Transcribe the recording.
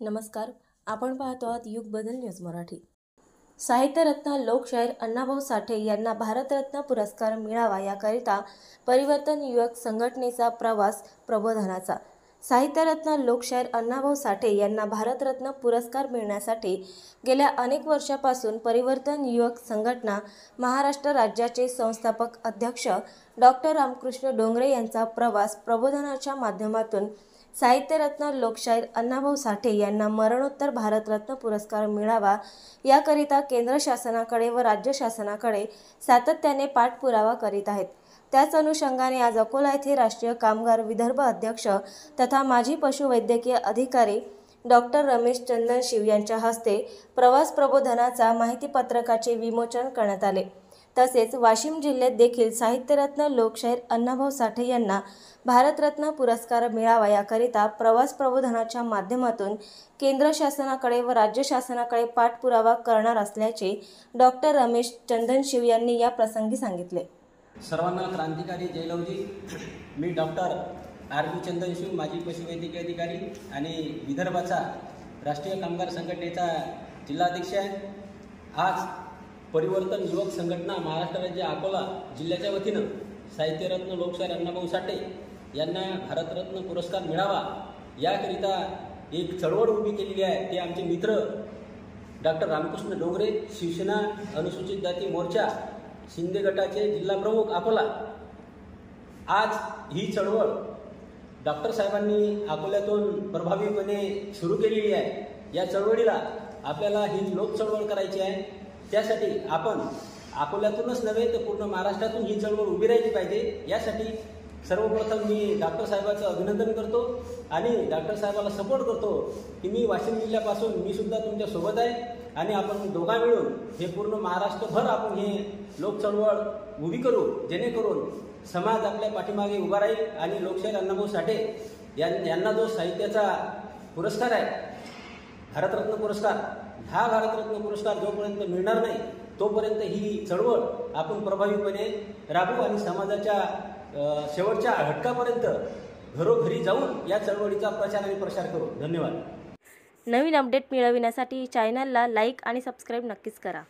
नमस्कार, आपण पाहतो आहात युग बदल न्यूज मराठी। साहित्यरत्न लोकशाहीर अण्णाभाऊ साठे यांना भारतरत्न पुरस्कार मिळावा याकरिता परिवर्तन युवक संघटनेचा प्रवास प्रबोधनाचा। साहित्यरत्न लोकशाहीर अण्णाभाऊ साठे यांना भारतरत्न पुरस्कार मिळण्यासाठी गेल्या अनेक वर्षापासून परिवर्तन युवक संघटना महाराष्ट्र राज्याचे संस्थापक अध्यक्ष डॉक्टर रामकृष्ण डोंगरे यांचा प्रवास प्रबोधनाच्या माध्यमातून साहित्यरत्न लोकशाहीर अण्णाभाऊ साठे यांना मरणोत्तर भारतरत्न पुरस्कार मिळावा याकरिता केंद्र शासनाकडे व राज्य शासनाकडे सातत्याने पाठपुरावा करीत आहेत। त्याच अनुषंगाने आज अकोला येथे राष्ट्रीय कामगार विदर्भ अध्यक्ष तथा माजी पशुवैद्यकीय अधिकारी डॉक्टर रमेश चंदनशिव यांच्या हस्ते प्रवास प्रबोधनाचा माहितीपत्रकाचे विमोचन करण्यात आले। तसेच वाशिम जिल्ह्यात देखील साहित्यरत्न लोकशाहीर अण्णाभाऊ साठे यांना भारतरत्न पुरस्कार मिळावा याकरिता प्रवास प्रबोधनाच्या माध्यमातून केंद्र शासनाकडे व राज्य शासनाकडे पाठपुरावा करणार असल्याचे डॉक्टर रमेश चंदनशिव यांनी या प्रसंगी सांगितले। सर्वांना क्रांतिकारी जय लवजी। मी डॉक्टर आर.बी. चंदनशिव, माजी पशुवैद्यकीय अधिकारी आणि विदर्भाचा राष्ट्रीय कामगार संघटनेचा जिल्हाध्यक्ष आहे। आज परिवर्तन युवक संघटना महाराष्ट्र राज्य अकोला जिल्ह्याच्या वतीनं साहित्यरत्न लोकशाहीर अण्णाभाऊ साठे यांना भारतरत्न पुरस्कार मिळावा याकरिता एक चळवळ उभी केलेली आहे। ते आमचे मित्र डॉक्टर रामकृष्ण डोंगरे, शिवसेना अनुसूचित जाती मोर्चा शिंदे गटाचे जिल्हा प्रमुख अकोला। आज ही चळवळ डॉक्टर साहेबांनी अकोल्यातून प्रभावीपणे सुरू केलेली आहे। या चळवळीला आपल्याला ही लोक चळवळ करायची आहे। त्यासाठी आपण अकोल्यातूनच नव्हे तर पूर्ण महाराष्ट्रातून ही चळवळ उभी राहिली पाहिजे। यासाठी सर्वप्रथम मी डॉक्टर साहेबांचं अभिनंदन करतो आणि डॉक्टर साहेबाला सपोर्ट करतो की मी वाशिम जिल्ह्यापासून मी सुद्धा तुमच्या सोबत आहे आणि आपण दोघा मिळून हे पूर्ण महाराष्ट्रभर आपण हे लोक चळवळ उभी करू, जेणेकरून समाज आपल्या पाठीमागे उभा राहील आणि लोकशाहीर अण्णाभाऊ साठे यांना जो साहित्याचा पुरस्कार आहे भारतरत्न पुरस्कार, हा भारतरत्न पुरस्कार जोपर्यंत मिळणार नाही तोपर्यंत ही चळवळ आपण प्रभावीपणे राबवू आणि समाजाच्या शेवटच्या घटकापर्यंत घरोघरी जाऊन या चळवळीचा प्रचार आणि प्रसार करू। धन्यवाद। नवीन अपडेट मिळविण्यासाठी चॅनलला लाईक आणि सबस्क्राईब नक्कीच करा।